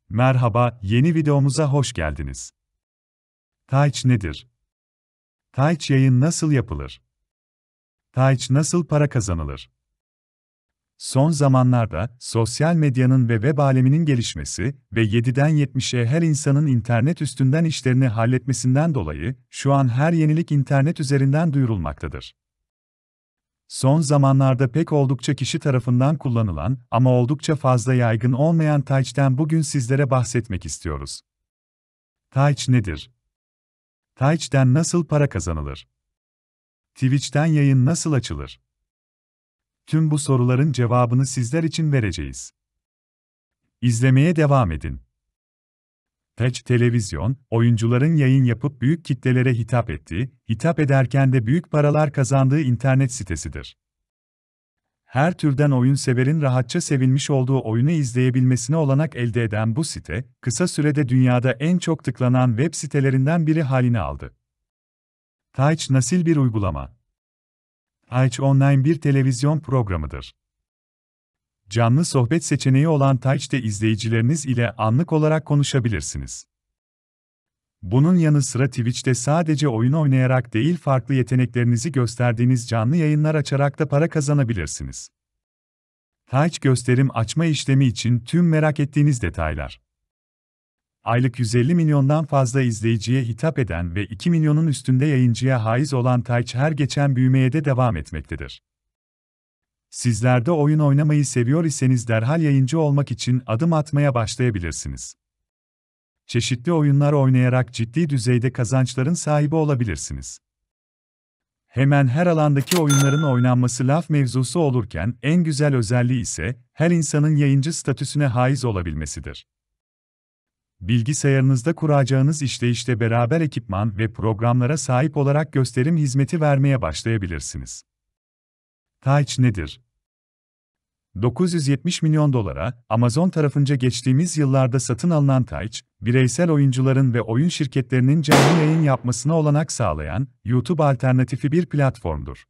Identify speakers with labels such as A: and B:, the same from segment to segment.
A: Merhaba, yeni videomuza hoş geldiniz. Twitch nedir? Twitch yayın nasıl yapılır? Twitch nasıl para kazanılır? Son zamanlarda, sosyal medyanın ve web aleminin gelişmesi ve 7'den 70'e her insanın internet üstünden işlerini halletmesinden dolayı, şu an her yenilik internet üzerinden duyurulmaktadır. Son zamanlarda pek oldukça kişi tarafından kullanılan ama oldukça fazla yaygın olmayan Twitch'ten bugün sizlere bahsetmek istiyoruz. Twitch nedir? Twitch'ten nasıl para kazanılır? Twitch'ten yayın nasıl açılır? Tüm bu soruların cevabını sizler için vereceğiz. İzlemeye devam edin. Twitch, televizyon, oyuncuların yayın yapıp büyük kitlelere hitap ederken de büyük paralar kazandığı internet sitesidir. Her türden oyun severin rahatça sevilmiş olduğu oyunu izleyebilmesine olanak elde eden bu site, kısa sürede dünyada en çok tıklanan web sitelerinden biri haline aldı. Twitch nasıl bir uygulama? Twitch online bir televizyon programıdır. Canlı sohbet seçeneği olan Twitch'te izleyicileriniz ile anlık olarak konuşabilirsiniz. Bunun yanı sıra Twitch'te sadece oyun oynayarak değil farklı yeteneklerinizi gösterdiğiniz canlı yayınlar açarak da para kazanabilirsiniz. Twitch gösterim açma işlemi için tüm merak ettiğiniz detaylar. Aylık 150 milyondan fazla izleyiciye hitap eden ve 2 milyonun üstünde yayıncıya haiz olan Twitch her geçen büyümeye de devam etmektedir. Sizler de oyun oynamayı seviyor iseniz derhal yayıncı olmak için adım atmaya başlayabilirsiniz. Çeşitli oyunlar oynayarak ciddi düzeyde kazançların sahibi olabilirsiniz. Hemen her alandaki oyunların oynanması laf mevzusu olurken en güzel özelliği ise her insanın yayıncı statüsüne haiz olabilmesidir. Bilgisayarınızda kuracağınız işleyişte beraber ekipman ve programlara sahip olarak gösterim hizmeti vermeye başlayabilirsiniz. Twitch nedir? 970 milyon dolara, Amazon tarafınca geçtiğimiz yıllarda satın alınan Twitch, bireysel oyuncuların ve oyun şirketlerinin canlı yayın yapmasına olanak sağlayan, YouTube alternatifi bir platformdur.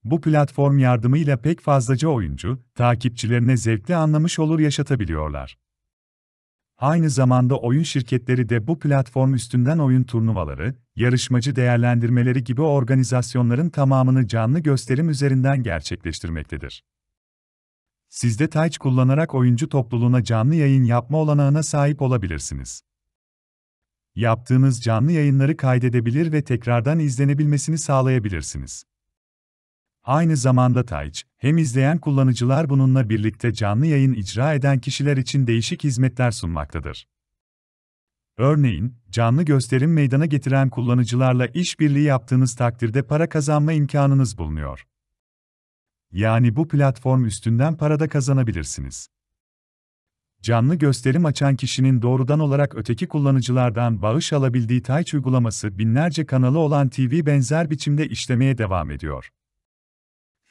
A: Bu platform yardımıyla pek fazlaca oyuncu, takipçilerine zevkli anlamış olur yaşatabiliyorlar. Aynı zamanda oyun şirketleri de bu platform üstünden oyun turnuvaları, yarışmacı değerlendirmeleri gibi organizasyonların tamamını canlı gösterim üzerinden gerçekleştirmektedir. Siz de Twitch kullanarak oyuncu topluluğuna canlı yayın yapma olanağına sahip olabilirsiniz. Yaptığınız canlı yayınları kaydedebilir ve tekrardan izlenebilmesini sağlayabilirsiniz. Aynı zamanda Twitch, hem izleyen kullanıcılar bununla birlikte canlı yayın icra eden kişiler için değişik hizmetler sunmaktadır. Örneğin, canlı gösterim meydana getiren kullanıcılarla işbirliği yaptığınız takdirde para kazanma imkanınız bulunuyor. Yani bu platform üstünden para da kazanabilirsiniz. Canlı gösterim açan kişinin doğrudan olarak öteki kullanıcılardan bağış alabildiği Twitch uygulaması binlerce kanalı olan TV benzer biçimde işlemeye devam ediyor.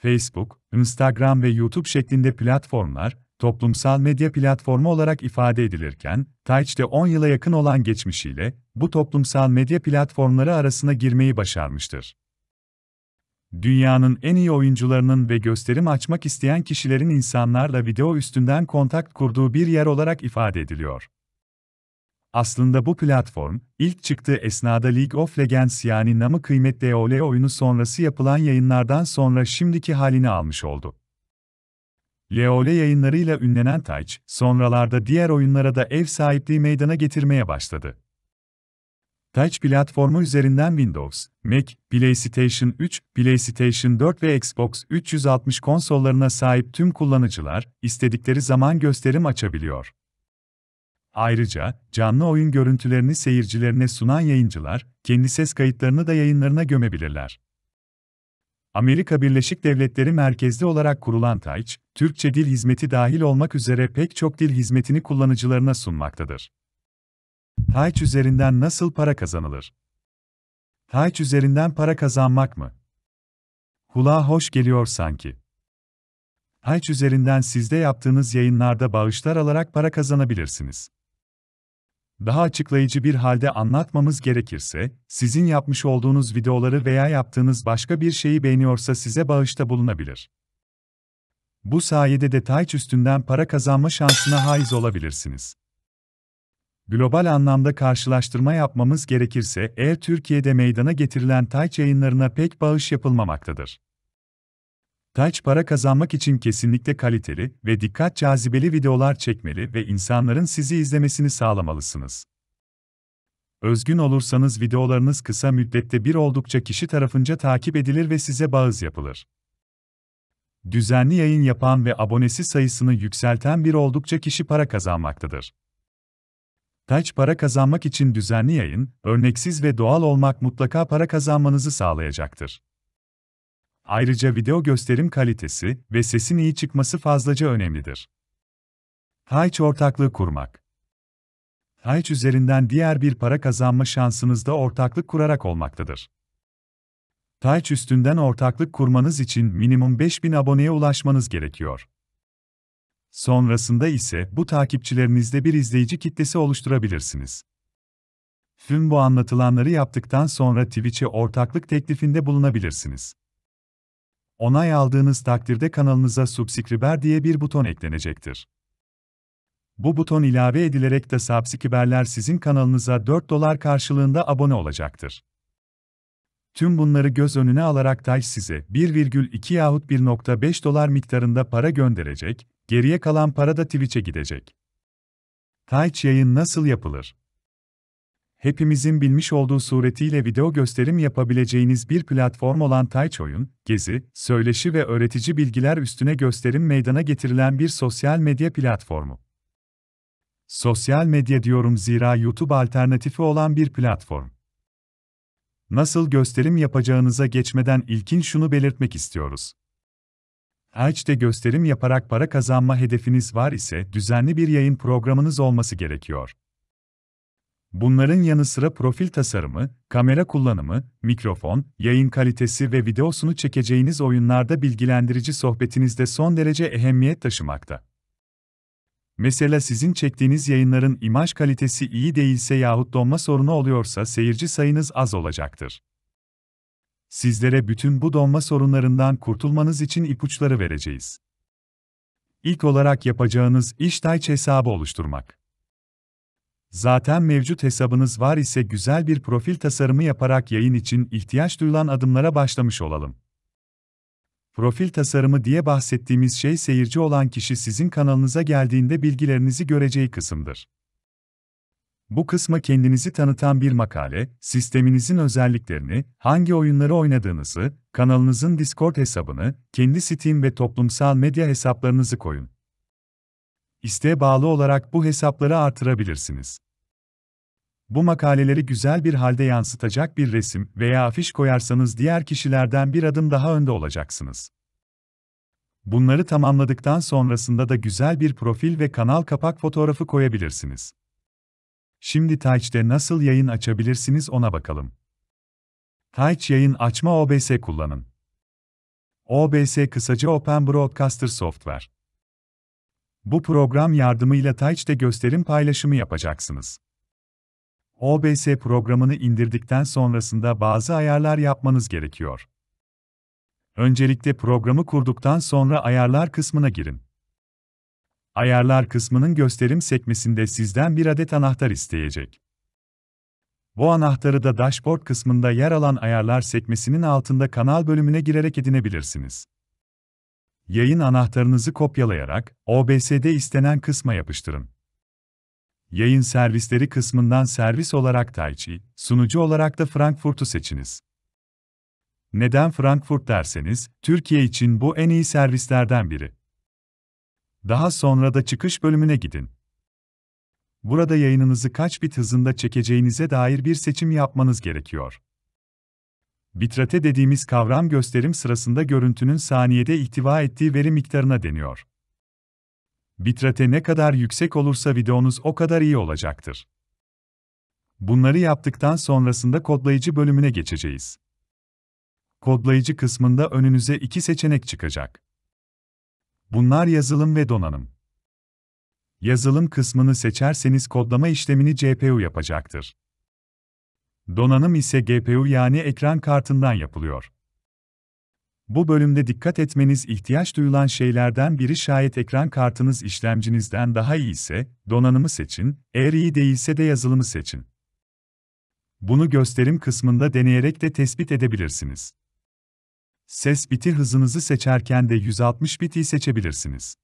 A: Facebook, Instagram ve YouTube şeklinde platformlar, toplumsal medya platformu olarak ifade edilirken, Twitch'te 10 yıla yakın olan geçmişiyle, bu toplumsal medya platformları arasına girmeyi başarmıştır. Dünyanın en iyi oyuncularının ve gösterim açmak isteyen kişilerin insanlarla video üstünden kontak kurduğu bir yer olarak ifade ediliyor. Aslında bu platform, ilk çıktığı esnada League of Legends yani namı kıymetli LoL oyunu sonrası yapılan yayınlardan sonra şimdiki halini almış oldu. LoL yayınlarıyla ünlenen Twitch, sonralarda diğer oyunlara da ev sahipliği meydana getirmeye başladı. Twitch platformu üzerinden Windows, Mac, PlayStation 3, PlayStation 4 ve Xbox 360 konsollarına sahip tüm kullanıcılar, istedikleri zaman gösterim açabiliyor. Ayrıca, canlı oyun görüntülerini seyircilerine sunan yayıncılar, kendi ses kayıtlarını da yayınlarına gömebilirler. Amerika Birleşik Devletleri merkezli olarak kurulan Twitch, Türkçe dil hizmeti dahil olmak üzere pek çok dil hizmetini kullanıcılarına sunmaktadır. Twitch üzerinden nasıl para kazanılır? Twitch üzerinden para kazanmak mı? Kulağa hoş geliyor sanki. Twitch üzerinden sizde yaptığınız yayınlarda bağışlar alarak para kazanabilirsiniz. Daha açıklayıcı bir halde anlatmamız gerekirse, sizin yapmış olduğunuz videoları veya yaptığınız başka bir şeyi beğeniyorsa size bağışta bulunabilir. Bu sayede de Twitch üstünden para kazanma şansına haiz olabilirsiniz. Global anlamda karşılaştırma yapmamız gerekirse eğer Türkiye'de meydana getirilen Taç yayınlarına pek bağış yapılmamaktadır. Taç para kazanmak için kesinlikle kaliteli ve dikkat cazibeli videolar çekmeli ve insanların sizi izlemesini sağlamalısınız. Özgün olursanız videolarınız kısa müddette bir oldukça kişi tarafınca takip edilir ve size bağış yapılır. Düzenli yayın yapan ve abonesi sayısını yükselten bir oldukça kişi para kazanmaktadır. Taç para kazanmak için düzenli yayın, örneksiz ve doğal olmak mutlaka para kazanmanızı sağlayacaktır. Ayrıca video gösterim kalitesi ve sesin iyi çıkması fazlaca önemlidir. Taç ortaklığı kurmak. Taç üzerinden diğer bir para kazanma şansınız da ortaklık kurarak olmaktadır. Taç üstünden ortaklık kurmanız için minimum 5000 aboneye ulaşmanız gerekiyor. Sonrasında ise bu takipçilerinizde bir izleyici kitlesi oluşturabilirsiniz. Tüm bu anlatılanları yaptıktan sonra Twitch'e ortaklık teklifinde bulunabilirsiniz. Onay aldığınız takdirde kanalınıza Subscriber diye bir buton eklenecektir. Bu buton ilave edilerek de Subscriber'ler sizin kanalınıza $4 karşılığında abone olacaktır. Tüm bunları göz önüne alarak Taç size 1,2 yahut 1,5 dolar miktarında para gönderecek, geriye kalan para da Twitch'e gidecek. Taç yayın nasıl yapılır? Hepimizin bilmiş olduğu suretiyle video gösterim yapabileceğiniz bir platform olan Taç oyun, gezi, söyleşi ve öğretici bilgiler üstüne gösterim meydana getirilen bir sosyal medya platformu. Sosyal medya diyorum zira YouTube alternatifi olan bir platform. Nasıl gösterim yapacağınıza geçmeden ilkin şunu belirtmek istiyoruz. Taç'te gösterim yaparak para kazanma hedefiniz var ise düzenli bir yayın programınız olması gerekiyor. Bunların yanı sıra profil tasarımı, kamera kullanımı, mikrofon, yayın kalitesi ve videosunu çekeceğiniz oyunlarda bilgilendirici sohbetiniz de son derece ehemmiyet taşımakta. Mesela sizin çektiğiniz yayınların imaj kalitesi iyi değilse yahut donma sorunu oluyorsa seyirci sayınız az olacaktır. Sizlere bütün bu donma sorunlarından kurtulmanız için ipuçları vereceğiz. İlk olarak yapacağınız iş Taç hesabı oluşturmak. Zaten mevcut hesabınız var ise güzel bir profil tasarımı yaparak yayın için ihtiyaç duyulan adımlara başlamış olalım. Profil tasarımı diye bahsettiğimiz şey seyirci olan kişi sizin kanalınıza geldiğinde bilgilerinizi göreceği kısımdır. Bu kısma kendinizi tanıtan bir makale, sisteminizin özelliklerini, hangi oyunları oynadığınızı, kanalınızın Discord hesabını, kendi Steam ve toplumsal medya hesaplarınızı koyun. İsteğe bağlı olarak bu hesapları artırabilirsiniz. Bu makaleleri güzel bir halde yansıtacak bir resim veya afiş koyarsanız diğer kişilerden bir adım daha önde olacaksınız. Bunları tamamladıktan sonrasında da güzel bir profil ve kanal kapak fotoğrafı koyabilirsiniz. Şimdi Taç'te nasıl yayın açabilirsiniz ona bakalım. Taç yayın açma OBS kullanın. OBS kısaca Open Broadcaster Software. Bu program yardımıyla Taç'te gösterim paylaşımı yapacaksınız. OBS programını indirdikten sonrasında bazı ayarlar yapmanız gerekiyor. Öncelikle programı kurduktan sonra ayarlar kısmına girin. Ayarlar kısmının gösterim sekmesinde sizden bir adet anahtar isteyecek. Bu anahtarı da dashboard kısmında yer alan ayarlar sekmesinin altında kanal bölümüne girerek edinebilirsiniz. Yayın anahtarınızı kopyalayarak OBS'de istenen kısma yapıştırın. Yayın servisleri kısmından servis olarak Taç'ı, sunucu olarak da Frankfurt'u seçiniz. Neden Frankfurt derseniz, Türkiye için bu en iyi servislerden biri. Daha sonra da çıkış bölümüne gidin. Burada yayınınızı kaç bit hızında çekeceğinize dair bir seçim yapmanız gerekiyor. Bitrate dediğimiz kavram gösterim sırasında görüntünün saniyede ihtiva ettiği veri miktarına deniyor. Bitrate ne kadar yüksek olursa videonuz o kadar iyi olacaktır. Bunları yaptıktan sonrasında kodlayıcı bölümüne geçeceğiz. Kodlayıcı kısmında önünüze iki seçenek çıkacak. Bunlar yazılım ve donanım. Yazılım kısmını seçerseniz kodlama işlemini CPU yapacaktır. Donanım ise GPU yani ekran kartından yapılıyor. Bu bölümde dikkat etmeniz ihtiyaç duyulan şeylerden biri şayet ekran kartınız işlemcinizden daha iyi ise donanımı seçin, eğer iyi değilse de yazılımı seçin. Bunu gösterim kısmında deneyerek de tespit edebilirsiniz. Ses biti hızınızı seçerken de 160 biti seçebilirsiniz.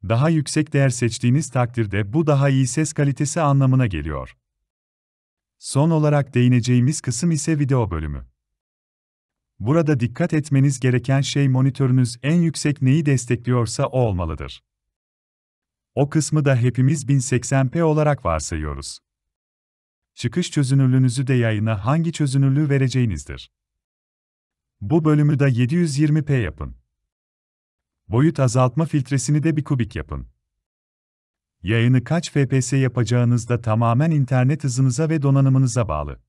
A: Daha yüksek değer seçtiğiniz takdirde bu daha iyi ses kalitesi anlamına geliyor. Son olarak değineceğimiz kısım ise video bölümü. Burada dikkat etmeniz gereken şey monitörünüz en yüksek neyi destekliyorsa o olmalıdır. O kısmı da hepimiz 1080p olarak varsayıyoruz. Çıkış çözünürlüğünüzü de yayına hangi çözünürlüğü vereceğinizdir. Bu bölümü de 720p yapın. Boyut azaltma filtresini de 1 kubik yapın. Yayını kaç fps yapacağınız da tamamen internet hızınıza ve donanımınıza bağlı.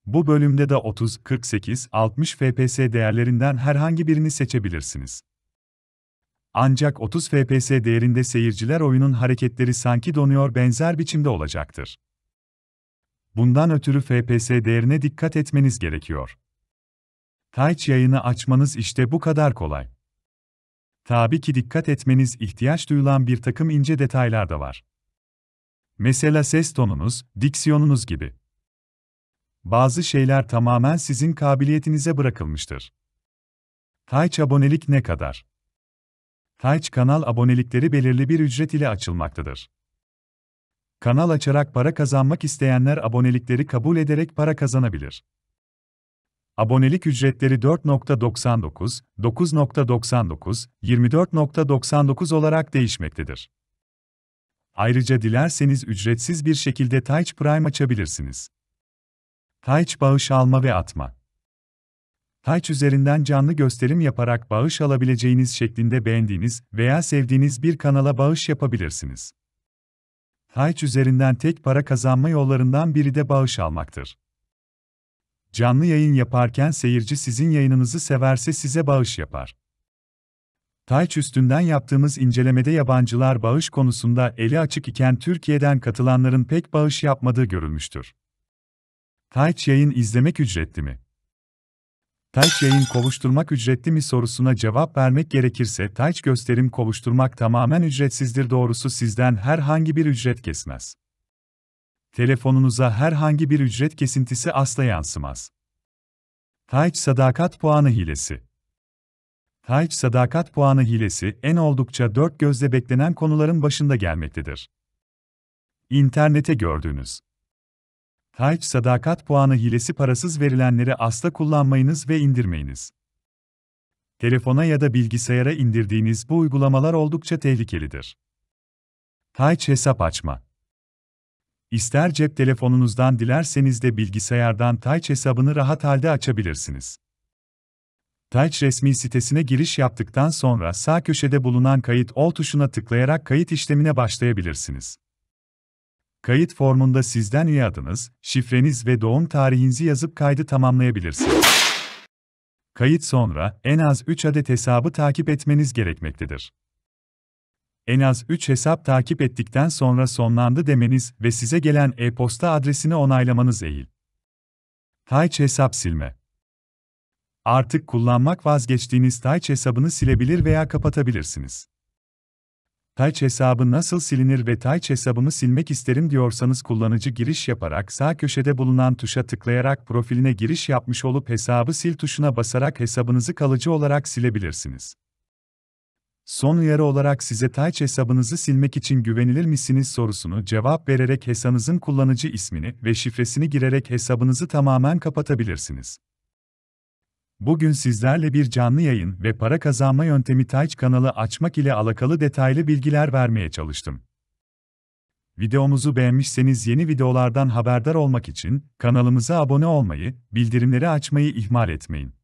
A: Bu bölümde de 30, 48, 60 fps değerlerinden herhangi birini seçebilirsiniz. Ancak 30 fps değerinde seyirciler oyunun hareketleri sanki donuyor benzer biçimde olacaktır. Bundan ötürü fps değerine dikkat etmeniz gerekiyor. Twitch yayını açmanız işte bu kadar kolay. Tabii ki dikkat etmeniz ihtiyaç duyulan bir takım ince detaylar da var. Mesela ses tonunuz, diksiyonunuz gibi. Bazı şeyler tamamen sizin kabiliyetinize bırakılmıştır. Twitch abonelik ne kadar? Twitch kanal abonelikleri belirli bir ücret ile açılmaktadır. Kanal açarak para kazanmak isteyenler abonelikleri kabul ederek para kazanabilir. Abonelik ücretleri 4.99, 9.99, 24.99 olarak değişmektedir. Ayrıca dilerseniz ücretsiz bir şekilde Twitch Prime açabilirsiniz. Twitch bağış alma ve atma. Twitch üzerinden canlı gösterim yaparak bağış alabileceğiniz şeklinde beğendiğiniz veya sevdiğiniz bir kanala bağış yapabilirsiniz. Twitch üzerinden tek para kazanma yollarından biri de bağış almaktır. Canlı yayın yaparken seyirci sizin yayınınızı severse size bağış yapar. Twitch üstünden yaptığımız incelemede yabancılar bağış konusunda eli açık iken Türkiye'den katılanların pek bağış yapmadığı görülmüştür. Twitch yayın izlemek ücretli mi? Twitch yayın kovuşturmak ücretli mi sorusuna cevap vermek gerekirse Twitch gösterim kovuşturmak tamamen ücretsizdir, doğrusu sizden herhangi bir ücret kesmez. Telefonunuza herhangi bir ücret kesintisi asla yansımaz. Twitch sadakat puanı hilesi. Twitch sadakat puanı hilesi en oldukça dört gözle beklenen konuların başında gelmektedir. İnternete gördüğünüz Twitch sadakat puanı hilesi parasız verilenleri asla kullanmayınız ve indirmeyiniz. Telefona ya da bilgisayara indirdiğiniz bu uygulamalar oldukça tehlikelidir. Twitch hesap açma. İster cep telefonunuzdan dilerseniz de bilgisayardan Twitch hesabını rahat halde açabilirsiniz. Twitch resmi sitesine giriş yaptıktan sonra sağ köşede bulunan Kayıt ol tuşuna tıklayarak kayıt işlemine başlayabilirsiniz. Kayıt formunda sizden üye adınız, şifreniz ve doğum tarihinizi yazıp kaydı tamamlayabilirsiniz. Kayıt sonra en az 3 adet hesabı takip etmeniz gerekmektedir. En az 3 hesap takip ettikten sonra sonlandı demeniz ve size gelen e-posta adresini onaylamanız eğil. Twitch hesap silme. Artık kullanmak vazgeçtiğiniz Twitch hesabını silebilir veya kapatabilirsiniz. Twitch hesabı nasıl silinir ve Twitch hesabımı silmek isterim diyorsanız kullanıcı giriş yaparak sağ köşede bulunan tuşa tıklayarak profiline giriş yapmış olup hesabı sil tuşuna basarak hesabınızı kalıcı olarak silebilirsiniz. Son uyarı olarak size Twitch hesabınızı silmek için güvenilir misiniz sorusunu cevap vererek hesabınızın kullanıcı ismini ve şifresini girerek hesabınızı tamamen kapatabilirsiniz. Bugün sizlerle bir canlı yayın ve para kazanma yöntemi Twitch kanalı açmak ile alakalı detaylı bilgiler vermeye çalıştım. Videomuzu beğenmişseniz yeni videolardan haberdar olmak için kanalımıza abone olmayı, bildirimleri açmayı ihmal etmeyin.